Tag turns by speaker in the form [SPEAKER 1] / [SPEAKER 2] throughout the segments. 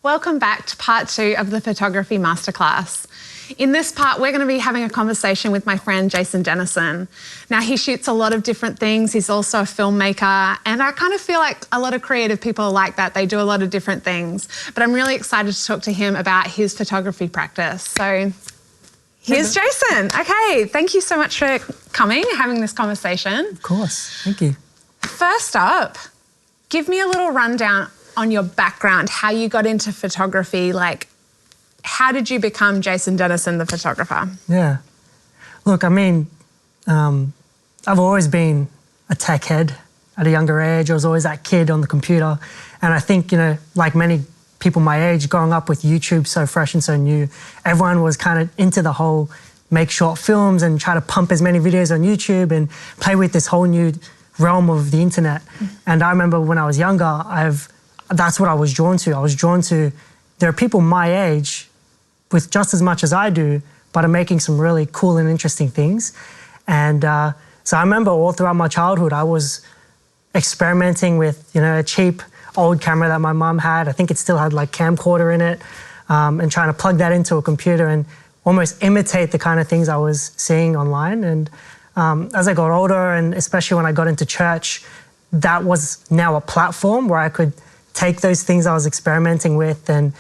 [SPEAKER 1] Welcome back to part 2 of the Photography Masterclass. In this part, we're going to be having a conversation with my friend Jason Dennison. Now, he shoots a lot of different things. He's also a filmmaker, and I kind of feel like a lot of creative people are like that. They do a lot of different things, but I'm really excited to talk to him about his photography practice. So here's Jason. Okay, thank you so much for coming, having this conversation.
[SPEAKER 2] Of course, thank you.
[SPEAKER 1] First up, give me a little rundown on your background, how you got into photography, like how did you become Jason Dennison, the photographer?
[SPEAKER 2] Yeah, look, I mean, I've always been a tech head at a younger age. I was always that kid on the computer. And I think, you know, like many people my age, growing up with YouTube so fresh and so new, everyone was kind of into the whole make short films and try to pump as many videos on YouTube and play with this whole new realm of the internet. And I remember when I was younger, that's what I was drawn to. I was drawn to, there are people my age with just as much as I do, but are making some really cool and interesting things. And so I remember all throughout my childhood, I was experimenting with, you know, a cheap old camera that my mum had. I think it still had like camcorder in it, and trying to plug that into a computer and almost imitate the kind of things I was seeing online. And as I got older, and especially when I got into church, that was now a platform where I could take those things I was experimenting with and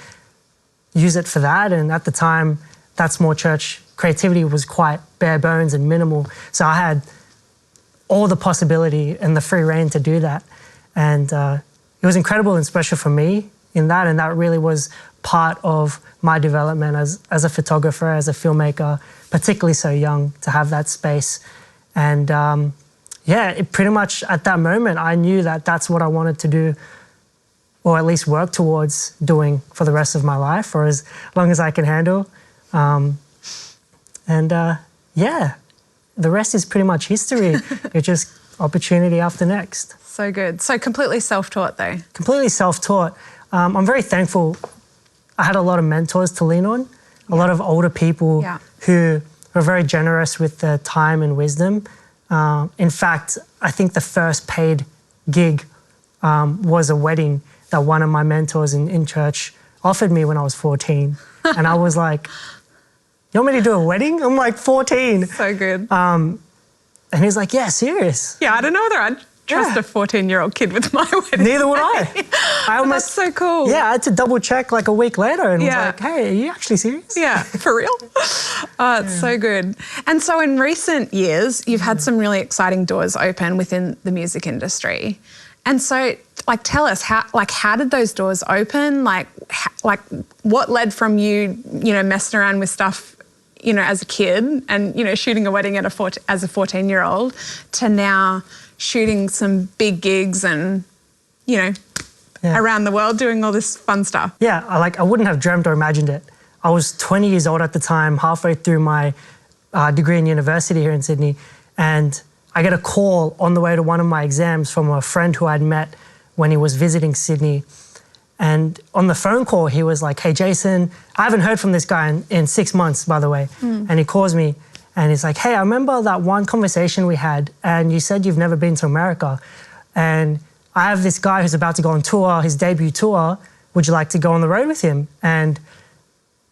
[SPEAKER 2] use it for that. And at the time, that small church creativity was quite bare bones and minimal. So I had all the possibility and the free reign to do that. And it was incredible and special for me in that. And that really was part of my development as a photographer, as a filmmaker, particularly so young, to have that space. And yeah, it pretty much at that moment, I knew that that's what I wanted to do, or at least work towards doing for the rest of my life, or as long as I can handle. Yeah, the rest is pretty much history. It's just opportunity after next.
[SPEAKER 1] So good. So completely self-taught though?
[SPEAKER 2] Completely self-taught. I'm very thankful. I had a lot of mentors to lean on, a lot of older people who were very generous with their time and wisdom. In fact, I think the first paid gig was a wedding that one of my mentors in church offered me when I was 14. And I was like, you want me to do a wedding? I'm like 14.
[SPEAKER 1] So good.
[SPEAKER 2] And he's like, yeah, serious.
[SPEAKER 1] Yeah, I don't know whether I'd trust a 14-year-old kid with my wedding.
[SPEAKER 2] Neither would I.
[SPEAKER 1] That's so cool.
[SPEAKER 2] Yeah, I had to double check like a week later and was like, hey, are you actually serious?
[SPEAKER 1] Yeah, for real? It's so good. And so in recent years, you've had some really exciting doors open within the music industry. And so, like, tell us how did those doors open? Like what led from you know, messing around with stuff, you know, as a kid and, you know, shooting a wedding as a 14-year-old to now shooting some big gigs and, you know, around the world doing all this fun stuff?
[SPEAKER 2] Yeah, I wouldn't have dreamt or imagined it. I was 20 years old at the time, halfway through my degree in university here in Sydney, and I get a call on the way to one of my exams from a friend who I'd met when he was visiting Sydney. And on the phone call, he was like, hey, Jason, I haven't heard from this guy in 6 months, by the way. And he calls me and he's like, hey, I remember that one conversation we had and you said you've never been to America. And I have this guy who's about to go on tour, his debut tour. Would you like to go on the road with him? And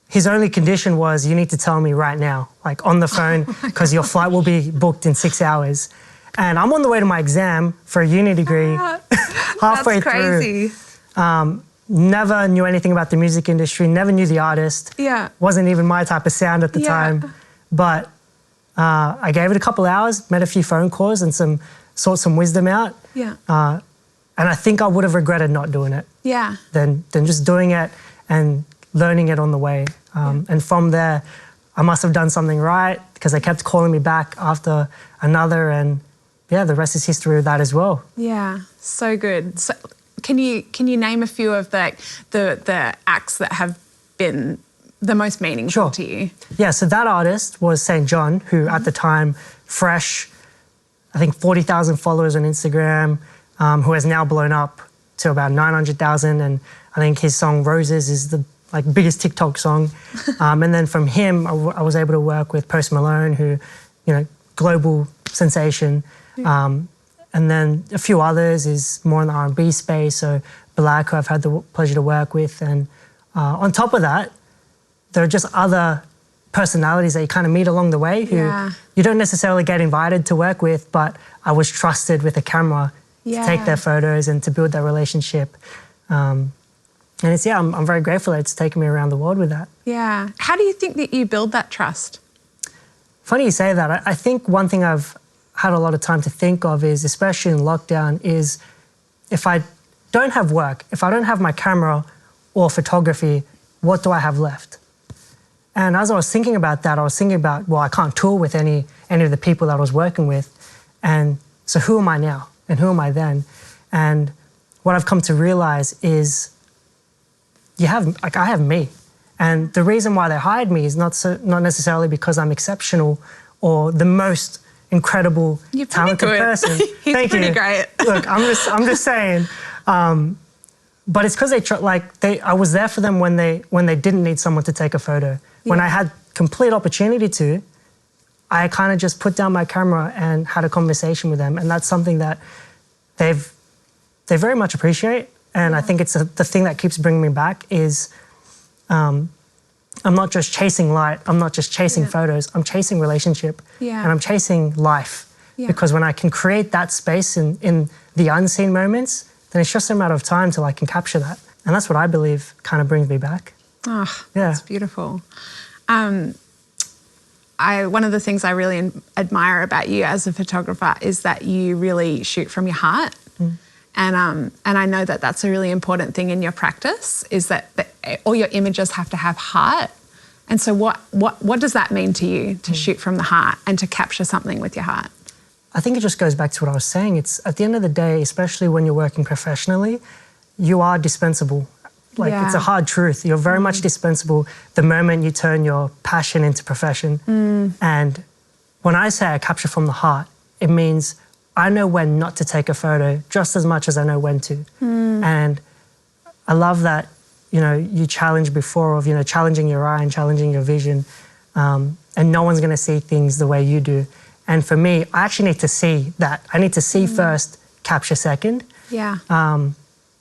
[SPEAKER 2] his only condition was, you need to tell me right now, like on the phone, because your flight will be booked in 6 hours. And I'm on the way to my exam for a uni degree, halfway
[SPEAKER 1] That's crazy.
[SPEAKER 2] through. Never knew anything about the music industry, never knew the artist.
[SPEAKER 1] Yeah.
[SPEAKER 2] Wasn't even my type of sound at the time. But I gave it a couple hours, made a few phone calls and sought some wisdom out.
[SPEAKER 1] Yeah.
[SPEAKER 2] And I think I would have regretted not doing it.
[SPEAKER 1] Yeah.
[SPEAKER 2] Than just doing it and learning it on the way. And from there, I must have done something right because they kept calling me back after another, and yeah, the rest is history with that as well.
[SPEAKER 1] Yeah, so good. So can you name a few of the acts that have been the most meaningful to you?
[SPEAKER 2] Yeah, so that artist was St. John, who at the time, fresh, I think 40,000 followers on Instagram, who has now blown up to about 900,000, and I think his song Roses is the biggest TikTok song. And then from him, I was able to work with Post Malone, who, you know, global sensation. And then a few others is more in the R&B space. So Black, who I've had the pleasure to work with, and On top of that, there are just other personalities that you kind of meet along the way who you don't necessarily get invited to work with, but I was trusted with a camera to take their photos and to build that relationship. And it's, I'm very grateful that it's taken me around the world with that.
[SPEAKER 1] Yeah. How do you think that you build that trust?
[SPEAKER 2] Funny you say that. I think one thing I've had a lot of time to think of is, especially in lockdown, is if I don't have work, if I don't have my camera or photography, what do I have left? And as I was thinking about that, I was thinking about, well, I can't tour with any of the people that I was working with. And so who am I now? And who am I then? And what I've come to realize is I have me. And the reason why they hired me is not necessarily because I'm exceptional or the most incredible, talented person.
[SPEAKER 1] He's
[SPEAKER 2] Thank
[SPEAKER 1] pretty
[SPEAKER 2] you.
[SPEAKER 1] great.
[SPEAKER 2] Look, I'm just saying. But it's because I was there for them when they didn't need someone to take a photo. When I had complete opportunity to, I kind of just put down my camera and had a conversation with them, and that's something that they very much appreciate. And I think it's the thing that keeps bringing me back is I'm not just chasing light, I'm not just chasing photos, I'm chasing relationship, and I'm chasing life. Because when I can create that space in the unseen moments, then it's just a matter of time till I can capture that. And that's what I believe kind of brings me back.
[SPEAKER 1] Oh, that's beautiful. One of the things I really admire about you as a photographer is that you really shoot from your heart. And I know that that's a really important thing in your practice, is that all your images have to have heart. And so what does that mean to you, to shoot from the heart and to capture something with your heart?
[SPEAKER 2] I think it just goes back to what I was saying. It's at the end of the day, especially when you're working professionally, you are dispensable. It's a hard truth. You're very much dispensable the moment you turn your passion into profession. And when I say I capture from the heart, it means I know when not to take a photo just as much as I know when to. And I love that, you challenged before of, challenging your eye and challenging your vision. And no one's going to see things the way you do. And for me, I actually need to see that. I need to see first, capture second.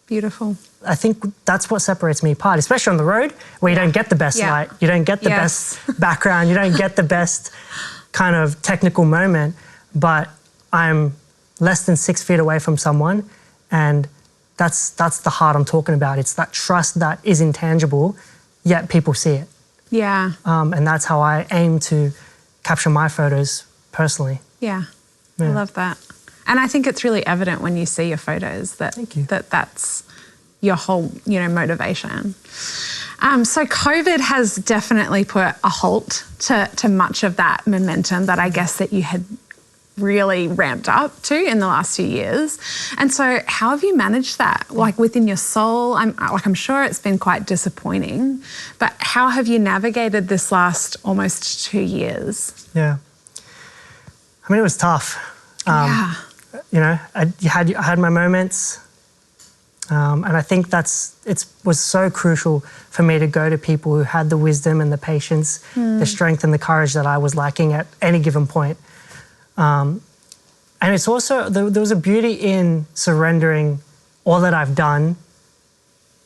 [SPEAKER 1] Beautiful.
[SPEAKER 2] I think that's what separates me apart, especially on the road where you don't get the best light, you don't get the best background, you don't get the best kind of technical moment, but I'm less than 6 feet away from someone, and that's the heart I'm talking about. It's that trust that is intangible, yet people see it. And that's how I aim to capture my photos personally. I love that. And I think it's really evident when you see your photos that that's your whole, motivation. So COVID has definitely put a halt to much of that momentum that I guess that you had really ramped up to in the last few years. And so how have you managed that? Like within your soul, I'm sure it's been quite disappointing, but how have you navigated this last almost 2 years? I mean, it was tough. I had my moments, and I think it was so crucial for me to go to people who had the wisdom and the patience, the strength and the courage that I was lacking at any given point. And it's also, there was a beauty in surrendering all that I've done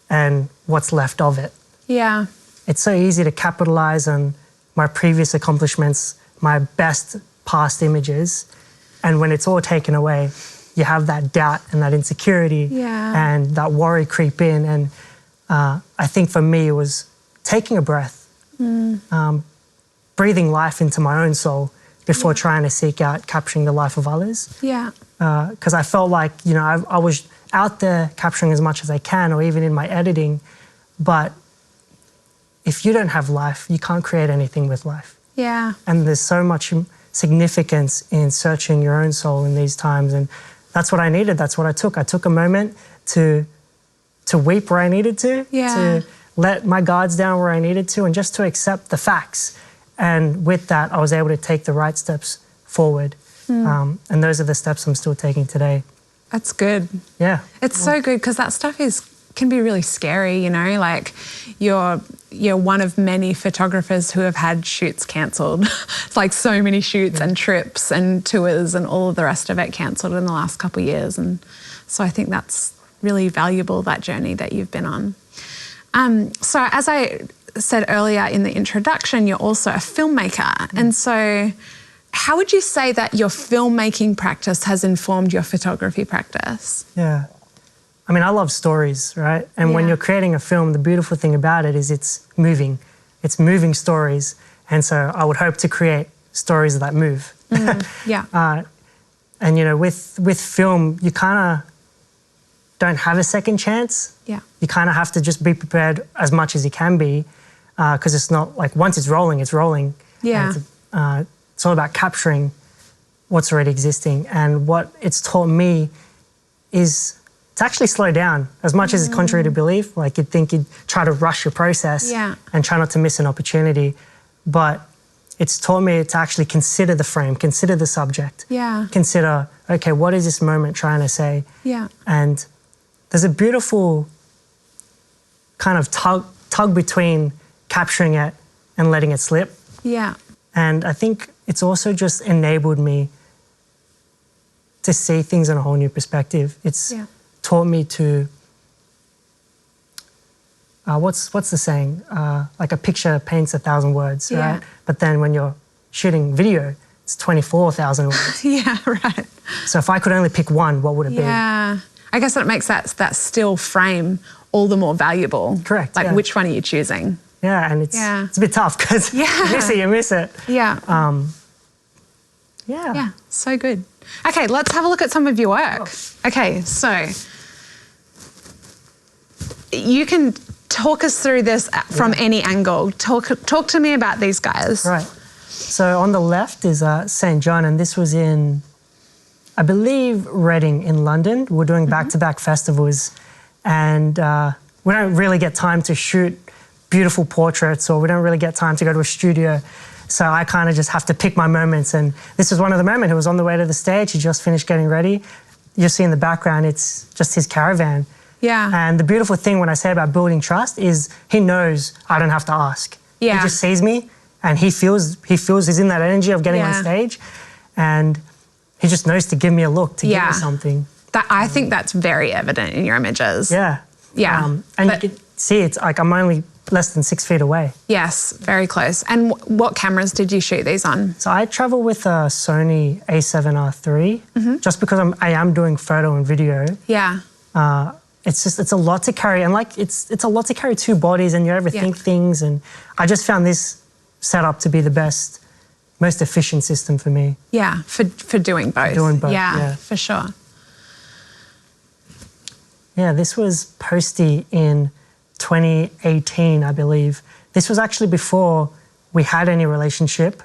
[SPEAKER 2] and what's left of it. It's so easy to capitalize on my previous accomplishments, my best past images, and when it's all taken away, you have that doubt and that insecurity and that worry creep in. And I think for me, it was taking a breath, breathing life into my own soul before trying to seek out capturing the life of others. Because I felt like, I was out there capturing as much as I can, or even in my editing, but if you don't have life, you can't create anything with life. And there's so much significance in searching your own soul in these times, and that's what I needed. That's what I took. I took a moment to weep where I needed to let my guards down where I needed to, and just to accept the facts. And with that, I was able to take the right steps forward. And those are the steps I'm still taking today.
[SPEAKER 1] That's good. It's so good, because that stuff can be really scary, like you're one of many photographers who have had shoots cancelled. It's like so many shoots and trips and tours and all of the rest of it cancelled in the last couple of years. And so I think that's really valuable, that journey that you've been on. So as I said earlier in the introduction, you're also a filmmaker. And so how would you say that your filmmaking practice has informed your photography practice?
[SPEAKER 2] Yeah. I mean, I love stories, right? And when you're creating a film, the beautiful thing about it is it's moving. It's moving stories. And so I would hope to create stories that move. And, you know, with film, you kind of don't have a second chance.
[SPEAKER 1] Yeah.
[SPEAKER 2] You kind of have to just be prepared as much as you can be, because it's not like once it's rolling, it's rolling.
[SPEAKER 1] Yeah.
[SPEAKER 2] It's all about capturing what's already existing. And what it's taught me is to actually slow down as much as it's contrary to belief. Like you'd think you'd try to rush your process and try not to miss an opportunity. But it's taught me to actually consider the frame, consider the subject.
[SPEAKER 1] Yeah.
[SPEAKER 2] Consider, okay, what is this moment trying to say?
[SPEAKER 1] Yeah.
[SPEAKER 2] And there's a beautiful kind of tug between capturing it and letting it slip.
[SPEAKER 1] Yeah.
[SPEAKER 2] And I think it's also just enabled me to see things in a whole new perspective. It's taught me to, what's the saying? Like a picture paints 1,000 words, right? But then when you're shooting video, it's 24,000 words.
[SPEAKER 1] Yeah, right.
[SPEAKER 2] So if I could only pick one, what would it be?
[SPEAKER 1] Yeah. I guess that makes that still frame all the more valuable.
[SPEAKER 2] Correct.
[SPEAKER 1] Like which one are you choosing?
[SPEAKER 2] Yeah, and it's a bit tough because you miss it.
[SPEAKER 1] Yeah.
[SPEAKER 2] Yeah,
[SPEAKER 1] so good. Okay, let's have a look at some of your work. Okay, so you can talk us through this from any angle. Talk to me about these guys.
[SPEAKER 2] Right. So on the left is St. John, and this was in, I believe, Reading in London. We're doing back-to-back festivals, and we don't really get time to shoot beautiful portraits, or we don't really get time to go to a studio. So I kind of just have to pick my moments. And this was one of the moments. He was on the way to the stage. He just finished getting ready. You'll see in the background, it's just his caravan.
[SPEAKER 1] Yeah.
[SPEAKER 2] And the beautiful thing when I say about building trust is he knows I don't have to ask.
[SPEAKER 1] Yeah.
[SPEAKER 2] He just sees me and he feels he's in that energy of getting on stage. And he just knows to give me a look, to give me something.
[SPEAKER 1] I think that's very evident in your images.
[SPEAKER 2] Yeah.
[SPEAKER 1] Yeah.
[SPEAKER 2] And you can see it's like I'm only less than 6 feet away.
[SPEAKER 1] Yes, very close. And what cameras did you shoot these on?
[SPEAKER 2] So I travel with a Sony A7R III, just because I am doing photo and video.
[SPEAKER 1] Yeah.
[SPEAKER 2] It's a lot to carry, and like it's a lot to carry two bodies, and you overthink things. And I just found this setup to be the best, most efficient system for me.
[SPEAKER 1] Yeah, for doing both.
[SPEAKER 2] Doing both.
[SPEAKER 1] Yeah, for sure.
[SPEAKER 2] Yeah, this was Posty in 2018, I believe. This was actually before we had any relationship.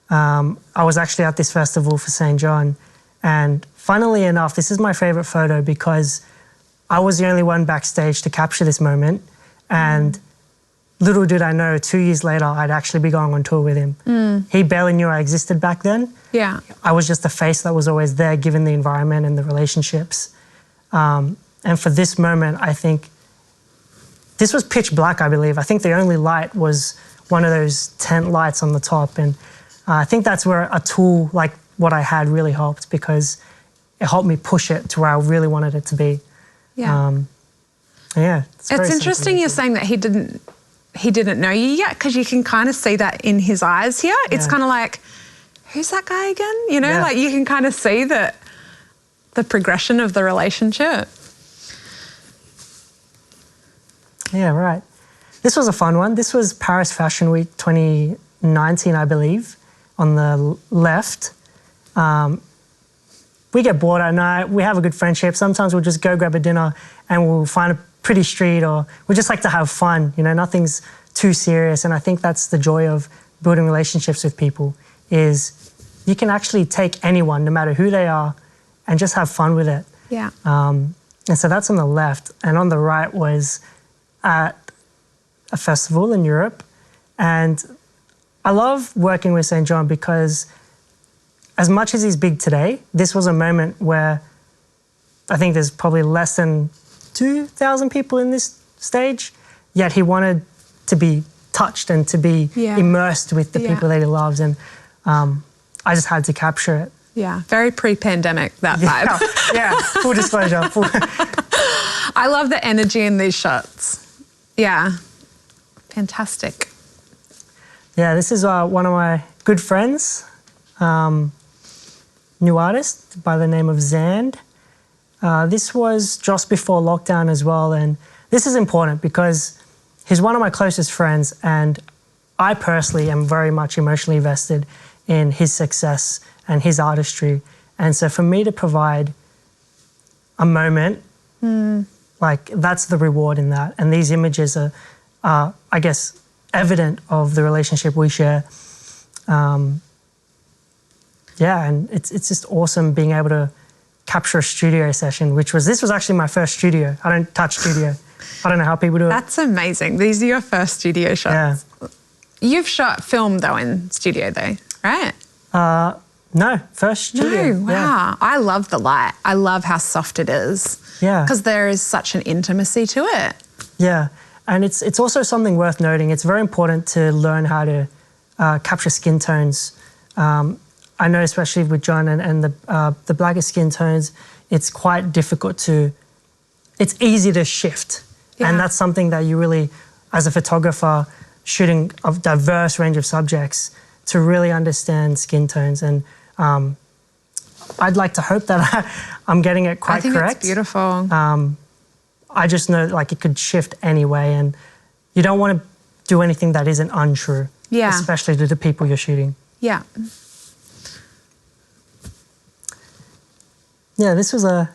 [SPEAKER 2] I was actually at this festival for St. John, and funnily enough, this is my favorite photo because I was the only one backstage to capture this moment, and little did I know, 2 years later, I'd actually be going on tour with him. He barely knew I existed back then.
[SPEAKER 1] Yeah.
[SPEAKER 2] I was just a face that was always there, given the environment and the relationships. And for this moment, I think this was pitch black, I believe. I think the only light was one of those tent lights on the top. And I think that's where a tool like what I had really helped, because it helped me push it to where I really wanted it to be.
[SPEAKER 1] Yeah.
[SPEAKER 2] It's
[SPEAKER 1] interesting you're saying that he didn't know you yet, because you can kind of see that in his eyes here. It's kind of like, who's that guy again? You know, like you can kind of see the progression of the relationship.
[SPEAKER 2] Yeah, right. This was a fun one. This was Paris Fashion Week 2019, I believe, on the left. We get bored at night. We have a good friendship. Sometimes we'll just go grab a dinner and we'll find a pretty street, or we just like to have fun. You know, nothing's too serious. And I think that's the joy of building relationships with people, is you can actually take anyone, no matter who they are, and just have fun with it.
[SPEAKER 1] Yeah.
[SPEAKER 2] And so that's on the left. And on the right was at a festival in Europe. And I love working with St. John because as much as he's big today, this was a moment where I think there's probably less than 2,000 people in this stage, yet he wanted to be touched and to be immersed with the people that he loves. And I just had to capture it.
[SPEAKER 1] Yeah, very pre-pandemic, that vibe.
[SPEAKER 2] Yeah, full disclosure.
[SPEAKER 1] I love the energy in these shots. Yeah. Fantastic.
[SPEAKER 2] Yeah, this is one of my good friends, new artist by the name of Zand. This was just before lockdown as well, and this is important because he's one of my closest friends, and I personally am very much emotionally invested in his success and his artistry. And so for me to provide a moment, like that's the reward in that. And these images are, I guess, evident of the relationship we share. Yeah, and it's just awesome being able to capture a studio session, this was actually my first studio. I don't touch studio. I don't know how people do it.
[SPEAKER 1] That's amazing. These are your first studio shots.
[SPEAKER 2] Yeah.
[SPEAKER 1] You've shot film though in studio though, right?
[SPEAKER 2] No, first studio.
[SPEAKER 1] No, wow.
[SPEAKER 2] Yeah.
[SPEAKER 1] I love the light. I love how soft it is.
[SPEAKER 2] Yeah.
[SPEAKER 1] Because there is such an intimacy to it.
[SPEAKER 2] Yeah, and it's also something worth noting. It's very important to learn how to capture skin tones. I know especially with John and the blacker skin tones, it's quite difficult it's easy to shift. Yeah. And that's something that you really, as a photographer, shooting a diverse range of subjects, to really understand skin tones. And I'd like to hope that I'm getting it quite correct.
[SPEAKER 1] I think it's beautiful.
[SPEAKER 2] I just know like it could shift anyway, and you don't want to do anything that isn't untrue.
[SPEAKER 1] Yeah.
[SPEAKER 2] Especially to the people you're shooting.
[SPEAKER 1] Yeah.
[SPEAKER 2] Yeah, this was a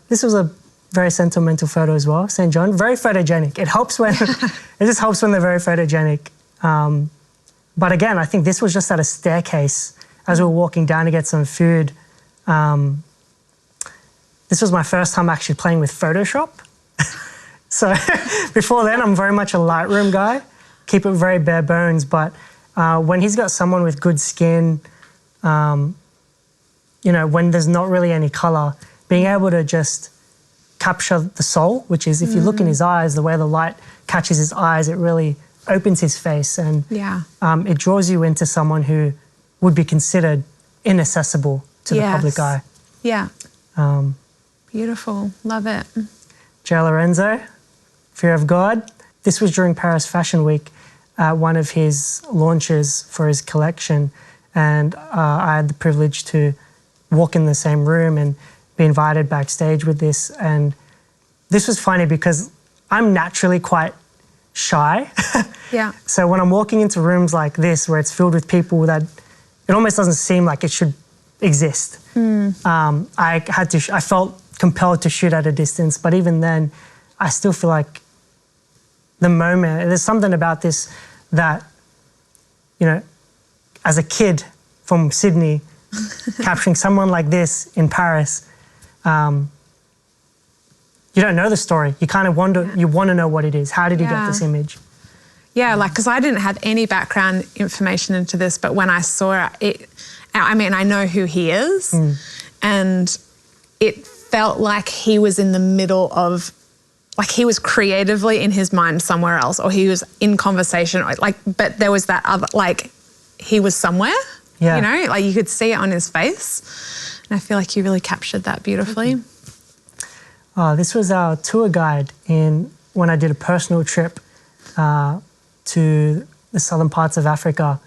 [SPEAKER 2] very sentimental photo as well, St. John. Very photogenic. It helps when it just helps when they're very photogenic. But again, I think this was just at a staircase as we were walking down to get some food. This was my first time actually playing with Photoshop. So before then, I'm very much a Lightroom guy. Keep it very bare bones. But when he's got someone with good skin, you know, when there's not really any color, being able to just capture the soul, which is if you look in his eyes, the way the light catches his eyes, it really opens his face, and it draws you into someone who would be considered inaccessible to the public eye.
[SPEAKER 1] Yeah. Beautiful. Love it.
[SPEAKER 2] Jay Lorenzo, Fear of God. This was during Paris Fashion Week, one of his launches for his collection, and I had the privilege to walk in the same room and be invited backstage with this. And this was funny because I'm naturally quite shy.
[SPEAKER 1] Yeah. So
[SPEAKER 2] when I'm walking into rooms like this where it's filled with people that it almost doesn't seem like it should exist, I felt compelled to shoot at a distance. But even then, I still feel like the moment, there's something about this that, you know, as a kid from Sydney, capturing someone like this in Paris, you don't know the story. You kind of wonder, you want to know what it is. How did he get this image?
[SPEAKER 1] Yeah, like, because I didn't have any background information into this, but when I saw it, I mean, I know who he is, and it felt like he was in the middle of, like he was creatively in his mind somewhere else, or he was in conversation, like, but there was that other, like, he was somewhere, you know, like you could see it on his face. And I feel like you really captured that beautifully.
[SPEAKER 2] This was our tour guide when I did a personal trip to the southern parts of Africa.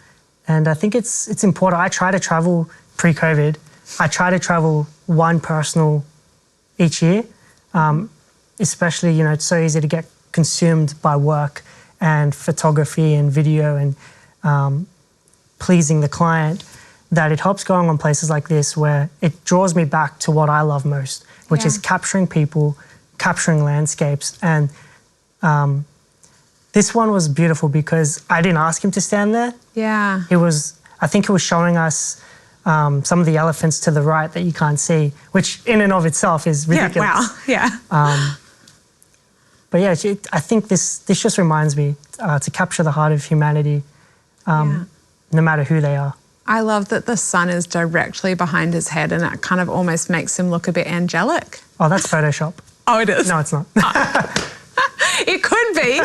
[SPEAKER 2] And I think it's important. I try to travel pre-COVID. I try to travel one personal each year, especially, you know, it's so easy to get consumed by work and photography and video and pleasing the client, that it helps going on places like this where it draws me back to what I love most, which is capturing people, capturing landscapes. And this one was beautiful because I didn't ask him to stand there.
[SPEAKER 1] Yeah.
[SPEAKER 2] I think he was showing us some of the elephants to the right that you can't see, which in and of itself is ridiculous.
[SPEAKER 1] Yeah, wow,
[SPEAKER 2] But yeah, I think this just reminds me to capture the heart of humanity, no matter who they are.
[SPEAKER 1] I love that the sun is directly behind his head, and it kind of almost makes him look a bit angelic.
[SPEAKER 2] Oh, that's Photoshop.
[SPEAKER 1] Oh, it is?
[SPEAKER 2] No, it's not.
[SPEAKER 1] It could be.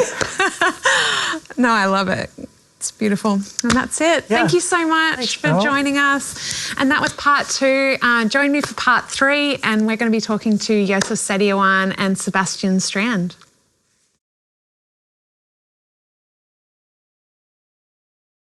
[SPEAKER 1] No, I love it. It's beautiful. And that's it.
[SPEAKER 2] Yeah.
[SPEAKER 1] Thank you so much for joining us. And that was part 2. Join me for part 3, and we're going to be talking to Joseph Sediawan and Sebastian Strand.